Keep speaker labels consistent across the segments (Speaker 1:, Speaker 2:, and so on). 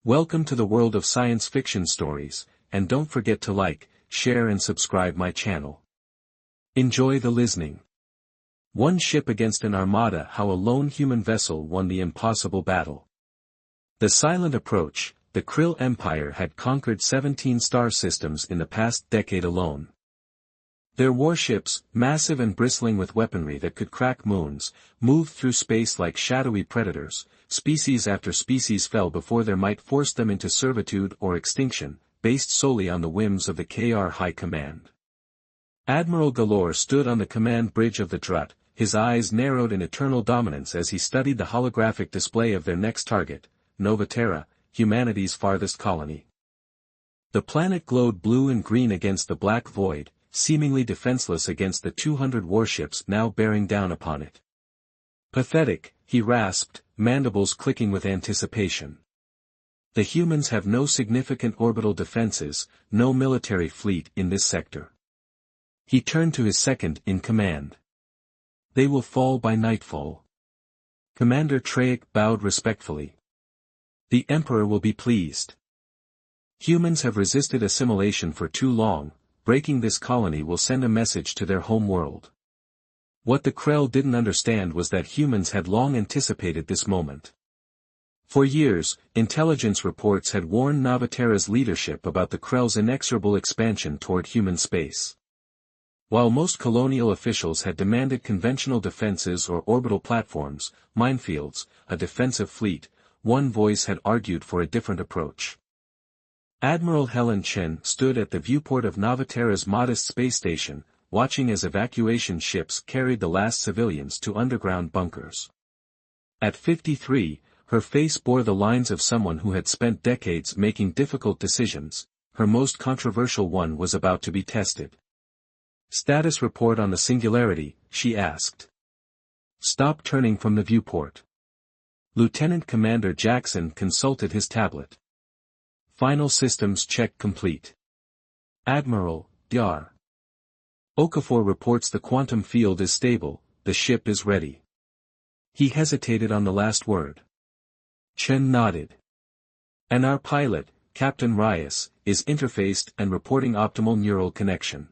Speaker 1: Welcome to the world of science fiction stories, and don't forget to like, share and subscribe my channel. Enjoy the listening. One ship against an armada. How a lone human vessel won the impossible battle. The silent approach. The Krill Empire had conquered 17 star systems in the past decade alone. Their warships, massive and bristling with weaponry that could crack moons, moved through space like shadowy predators. Species after species fell before their might forced them into servitude or extinction, based solely on the whims of the KR High Command. Admiral Galore stood on the command bridge of the Drut, his eyes narrowed in eternal dominance as he studied the holographic display of their next target, Nova Terra, humanity's farthest colony. The planet glowed blue and green against the black void, seemingly defenseless against the 200 warships now bearing down upon it. Pathetic, he rasped, mandibles clicking with anticipation. The humans have no significant orbital defenses, no military fleet in this sector. He turned to his second-in-command. They will fall by nightfall. Commander Treyek bowed respectfully. The Emperor will be pleased. Humans have resisted assimilation for too long. Breaking this colony will send a message to their home world. What the Krell didn't understand was that humans had long anticipated this moment. For years, intelligence reports had warned Novaterra's leadership about the Krell's inexorable expansion toward human space. While most colonial officials had demanded conventional defenses or orbital platforms, minefields, a defensive fleet, one voice had argued for a different approach. Admiral Helen Chen stood at the viewport of Novaterra's modest space station, watching as evacuation ships carried the last civilians to underground bunkers. At 53, her face bore the lines of someone who had spent decades making difficult decisions. Her most controversial one was about to be tested. Status report on the Singularity, she asked. Stop turning from the viewport. Lieutenant Commander Jackson consulted his tablet. Final systems check complete. Admiral, Dr. Okafor reports the quantum field is stable, the ship is ready. He hesitated on the last word. Chen nodded. And our pilot, Captain Reyes, is interfaced and reporting optimal neural connection.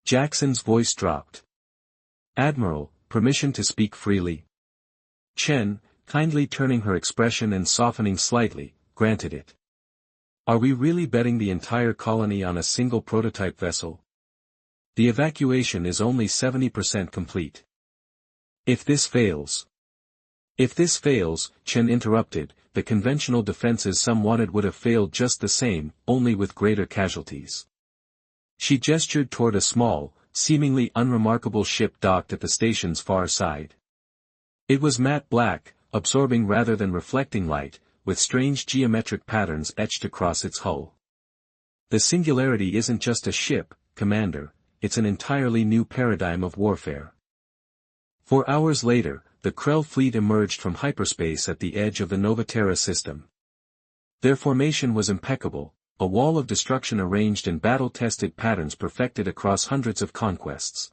Speaker 1: Jackson's voice dropped. Admiral, permission to speak freely? Chen, kindly turning her expression and softening slightly, granted it. Are we really betting the entire colony on a single prototype vessel? The evacuation is only 70% complete. If this fails, Chen interrupted, the conventional defenses some wanted would have failed just the same, only with greater casualties. She gestured toward a small, seemingly unremarkable ship docked at the station's far side. It was matte black, absorbing rather than reflecting light, with strange geometric patterns etched across its hull. The Singularity isn't just a ship, Commander, it's an entirely new paradigm of warfare. 4 hours later, the Krell fleet emerged from hyperspace at the edge of the Novaterra system. Their formation was impeccable, a wall of destruction arranged in battle-tested patterns perfected across hundreds of conquests.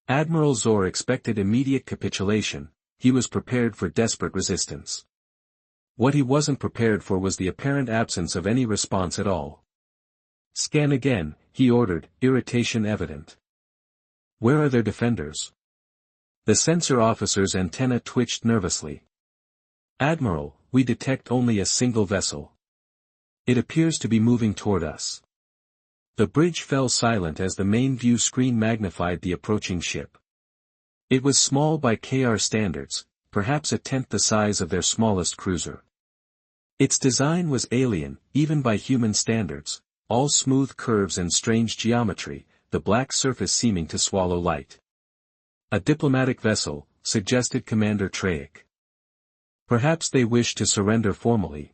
Speaker 1: Admiral Zor expected immediate capitulation, he was prepared for desperate resistance. What he wasn't prepared for was the apparent absence of any response at all. Scan again, he ordered, irritation evident. Where are their defenders? The sensor officer's antenna twitched nervously. Admiral, we detect only a single vessel. It appears to be moving toward us. The bridge fell silent as the main view screen magnified the approaching ship. It was small by KR standards, perhaps a tenth the size of their smallest cruiser. Its design was alien, even by human standards, all smooth curves and strange geometry, the black surface seeming to swallow light. A diplomatic vessel, suggested Commander Treyek. Perhaps they wish to surrender formally.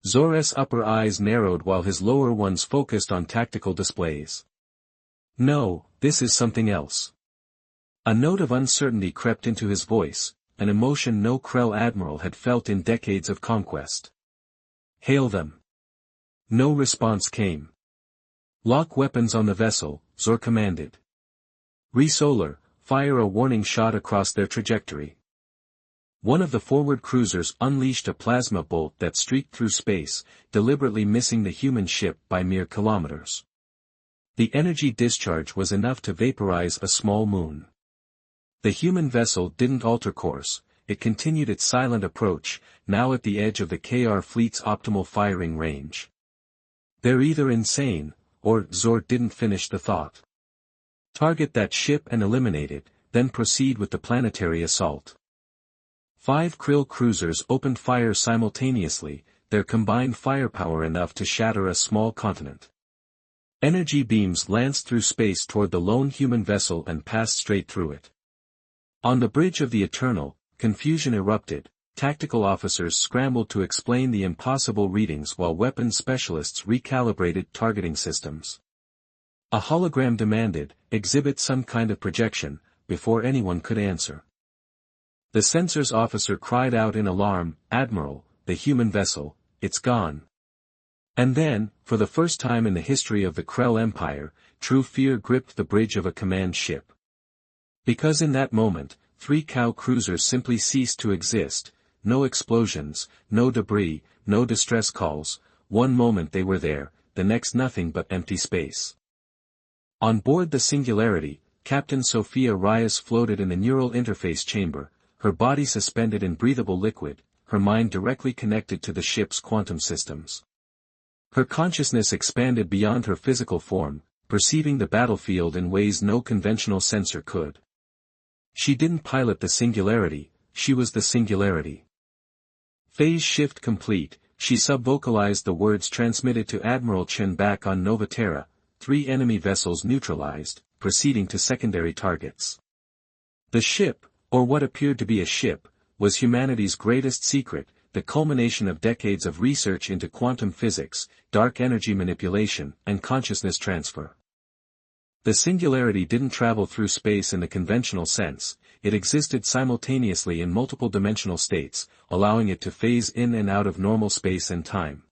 Speaker 1: Zor's upper eyes narrowed while his lower ones focused on tactical displays. No, this is something else. A note of uncertainty crept into his voice, an emotion no Krell admiral had felt in decades of conquest. Hail them. No response came. Lock weapons on the vessel, Zor commanded. Resolar, fire a warning shot across their trajectory. One of the forward cruisers unleashed a plasma bolt that streaked through space, deliberately missing the human ship by mere kilometers. The energy discharge was enough to vaporize a small moon. The human vessel didn't alter course, it continued its silent approach, now at the edge of the KR fleet's optimal firing range. "They're either insane, or," Zor didn't finish the thought. "Target that ship and eliminate it, then proceed with the planetary assault." 5 Krill cruisers opened fire simultaneously, their combined firepower enough to shatter a small continent. Energy beams lanced through space toward the lone human vessel and passed straight through it. On the bridge of the Eternal, confusion erupted. Tactical officers scrambled to explain the impossible readings while weapons specialists recalibrated targeting systems. A hologram demanded, "Exhibit some kind of projection," before anyone could answer. The sensors officer cried out in alarm, "Admiral, the human vessel, it's gone." And then, for the first time in the history of the Krell Empire, true fear gripped the bridge of a command ship. Because in that moment, 3 cow cruisers simply ceased to exist. No explosions, no debris, no distress calls. One moment they were there, the next nothing but empty space. On board the Singularity, Captain Sophia Reyes floated in the neural interface chamber, her body suspended in breathable liquid, her mind directly connected to the ship's quantum systems. Her consciousness expanded beyond her physical form, perceiving the battlefield in ways no conventional sensor could. She didn't pilot the Singularity, she was the Singularity. Phase shift complete, she subvocalized the words transmitted to Admiral Chen back on Nova Terra, 3 enemy vessels neutralized, proceeding to secondary targets. The ship, or what appeared to be a ship, was humanity's greatest secret, the culmination of decades of research into quantum physics, dark energy manipulation, and consciousness transfer. The Singularity didn't travel through space in the conventional sense, it existed simultaneously in multiple dimensional states, allowing it to phase in and out of normal space and time.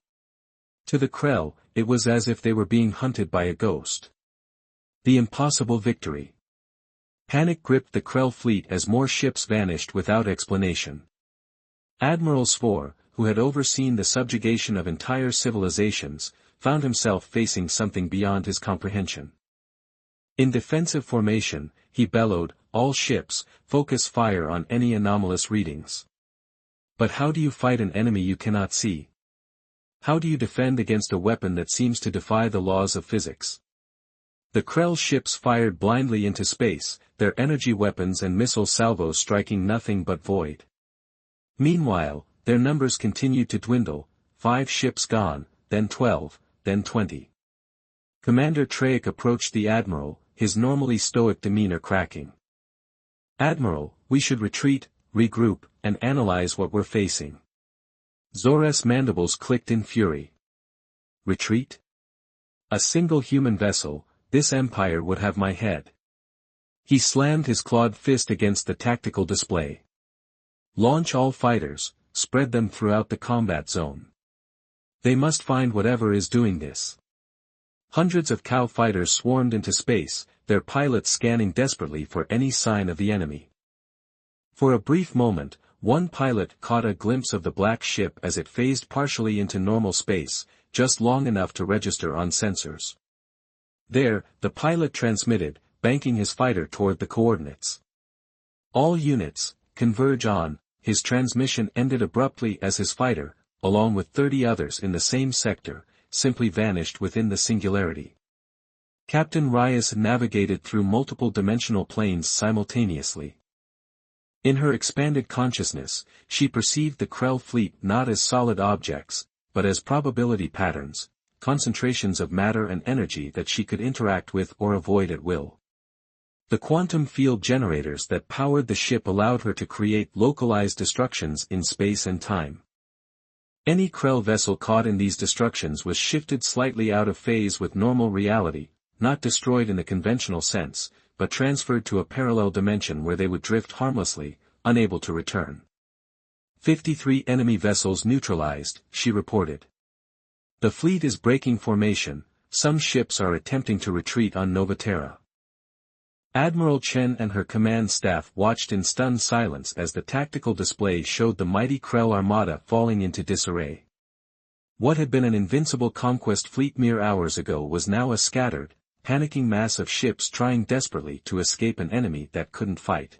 Speaker 1: To the Krell, it was as if they were being hunted by a ghost. The impossible victory. Panic gripped the Krell fleet as more ships vanished without explanation. Admiral Svor, who had overseen the subjugation of entire civilizations, found himself facing something beyond his comprehension. In defensive formation, he bellowed, "All ships, focus fire on any anomalous readings." But how do you fight an enemy you cannot see? How do you defend against a weapon that seems to defy the laws of physics? The Krell ships fired blindly into space, their energy weapons and missile salvos striking nothing but void. Meanwhile, their numbers continued to dwindle, 5 ships gone, then 12, then 20. Commander Treyek approached the Admiral, his normally stoic demeanor cracking. "Admiral, we should retreat, regroup, and analyze what we're facing." Zor's mandibles clicked in fury. Retreat? A single human vessel, this empire would have my head. He slammed his clawed fist against the tactical display. "Launch all fighters, spread them throughout the combat zone. They must find whatever is doing this." Hundreds of cow fighters swarmed into space, their pilots scanning desperately for any sign of the enemy. For a brief moment, one pilot caught a glimpse of the black ship as it phased partially into normal space, just long enough to register on sensors. There, the pilot transmitted, banking his fighter toward the coordinates. "All units, converge on." His transmission ended abruptly as his fighter, along with 30 others in the same sector, simply vanished within the Singularity. Captain Reyes navigated through multiple dimensional planes simultaneously. In her expanded consciousness, she perceived the Krell fleet not as solid objects, but as probability patterns, concentrations of matter and energy that she could interact with or avoid at will. The quantum field generators that powered the ship allowed her to create localized destructions in space and time. Any Krell vessel caught in these destructions was shifted slightly out of phase with normal reality, not destroyed in the conventional sense, but transferred to a parallel dimension where they would drift harmlessly, unable to return. 53 enemy vessels neutralized, she reported. The fleet is breaking formation, some ships are attempting to retreat on Nova Terra. Admiral Chen and her command staff watched in stunned silence as the tactical display showed the mighty Krell Armada falling into disarray. What had been an invincible conquest fleet mere hours ago was now a scattered, panicking mass of ships trying desperately to escape an enemy that couldn't fight.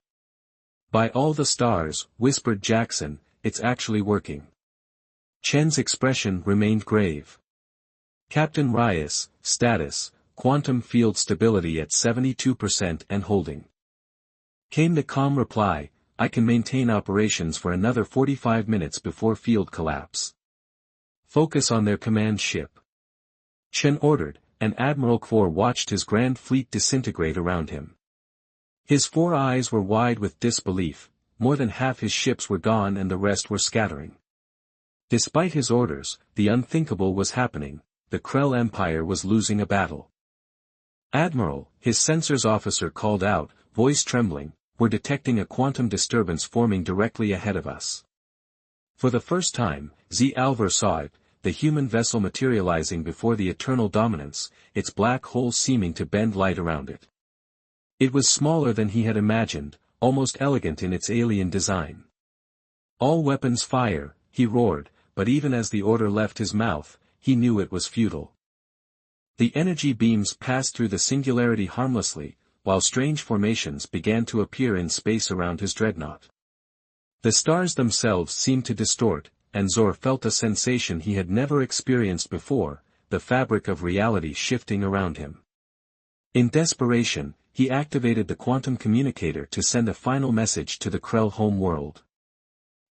Speaker 1: "By all the stars," whispered Jackson, "it's actually working." Chen's expression remained grave. "Captain Reyes, status, quantum field stability at 72% and holding." Came the calm reply, "I can maintain operations for another 45 minutes before field collapse. Focus on their command ship." Chen ordered, and Admiral Kvor watched his grand fleet disintegrate around him. His 4 eyes were wide with disbelief. More than half his ships were gone and the rest were scattering. Despite his orders, the unthinkable was happening. The Krell Empire was losing a battle. "Admiral," his sensors officer called out, voice trembling, "we're detecting a quantum disturbance forming directly ahead of us." For the first time, Alvar saw it, the human vessel materializing before the eternal dominance, its black hole seeming to bend light around it. It was smaller than he had imagined, almost elegant in its alien design. "All weapons fire," he roared, but even as the order left his mouth, he knew it was futile. The energy beams passed through the singularity harmlessly, while strange formations began to appear in space around his dreadnought. The stars themselves seemed to distort, and Zor felt a sensation he had never experienced before, the fabric of reality shifting around him. In desperation, he activated the quantum communicator to send a final message to the Krell home world.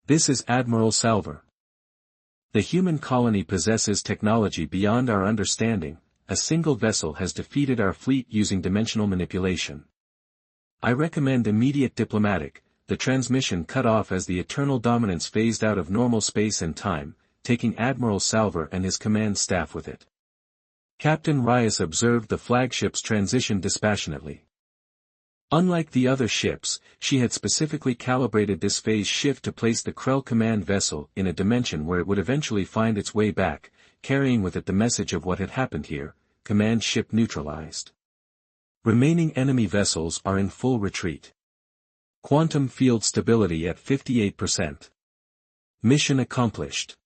Speaker 1: "This is Admiral Salver. The human colony possesses technology beyond our understanding. A single vessel has defeated our fleet using dimensional manipulation. I recommend immediate diplomatic." The transmission cut off as the eternal dominance phased out of normal space and time, taking Admiral Salver and his command staff with it. Captain Reyes observed the flagship's transition dispassionately. Unlike the other ships, she had specifically calibrated this phase shift to place the Krell command vessel in a dimension where it would eventually find its way back, carrying with it the message of what had happened here: command ship neutralized. Remaining enemy vessels are in full retreat. Quantum field stability at 58%. Mission accomplished.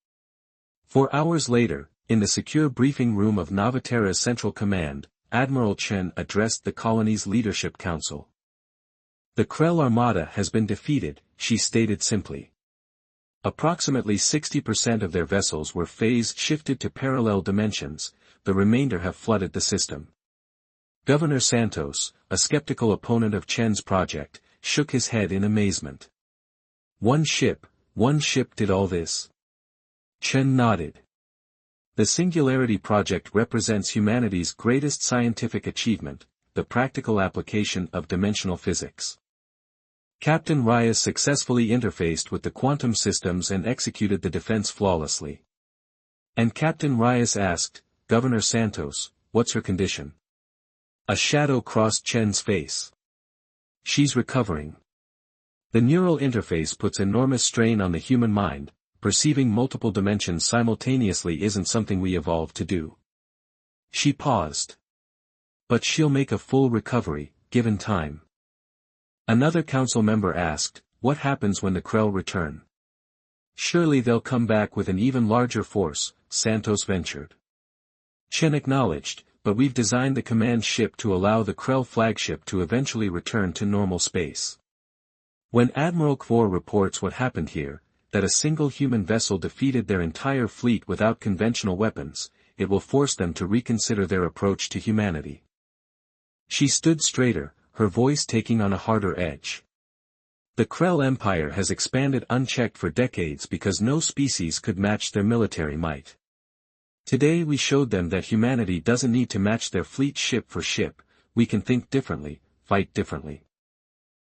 Speaker 1: 4 hours later, in the secure briefing room of Novaterra's Central Command, Admiral Chen addressed the colony's leadership council. "The Krell Armada has been defeated," she stated simply. Approximately 60% of their vessels were phase-shifted to parallel dimensions, the remainder have flooded the system. Governor Santos, a skeptical opponent of Chen's project, shook his head in amazement. One ship did all this?" Chen nodded. "The Singularity Project represents humanity's greatest scientific achievement, the practical application of dimensional physics. Captain Reyes successfully interfaced with the quantum systems and executed the defense flawlessly." And Captain Reyes asked, "Governor Santos, what's her condition?" A shadow crossed Chen's face. "She's recovering. The neural interface puts enormous strain on the human mind. Perceiving multiple dimensions simultaneously isn't something we evolved to do." She paused. "But she'll make a full recovery, given time." Another council member asked, "What happens when the Krell return?" "Surely they'll come back with an even larger force," Santos ventured. Chen acknowledged, "But we've designed the command ship to allow the Krell flagship to eventually return to normal space. When Admiral Kvor reports what happened here, that a single human vessel defeated their entire fleet without conventional weapons, it will force them to reconsider their approach to humanity." She stood straighter, her voice taking on a harder edge. "The Krell Empire has expanded unchecked for decades because no species could match their military might. Today we showed them that humanity doesn't need to match their fleet ship for ship. We can think differently, fight differently."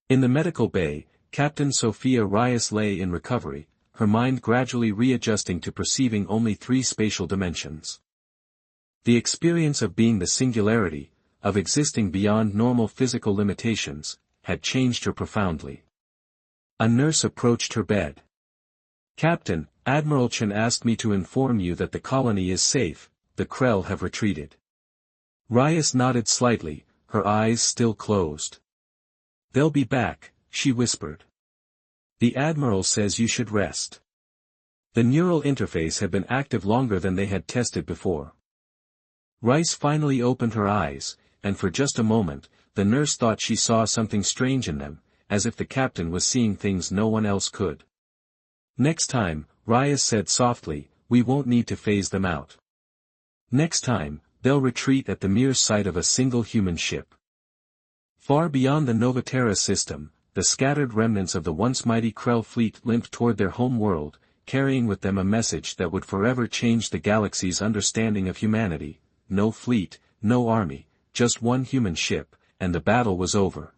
Speaker 1: In the medical bay, Captain Sophia Reyes lay in recovery, her mind gradually readjusting to perceiving only 3 spatial dimensions. The experience of being the singularity, of existing beyond normal physical limitations, had changed her profoundly. A nurse approached her bed. "Captain, Admiral Chen asked me to inform you that the colony is safe, the Krell have retreated." Reyes nodded slightly, her eyes still closed. They'll be back, she whispered. The Admiral says you should rest. The neural interface had been active longer than they had tested before. Rice finally opened her eyes, and for just a moment, the nurse thought she saw something strange in them, as if the captain was seeing things no one else could. Next time, Rice said softly, we won't need to phase them out. Next time, they'll retreat at the mere sight of a single human ship. Far beyond the Novaterra system, the scattered remnants of the once mighty Krell fleet limped toward their home world, carrying with them a message that would forever change the galaxy's understanding of humanity. No fleet, no army, just one human ship, and the battle was over.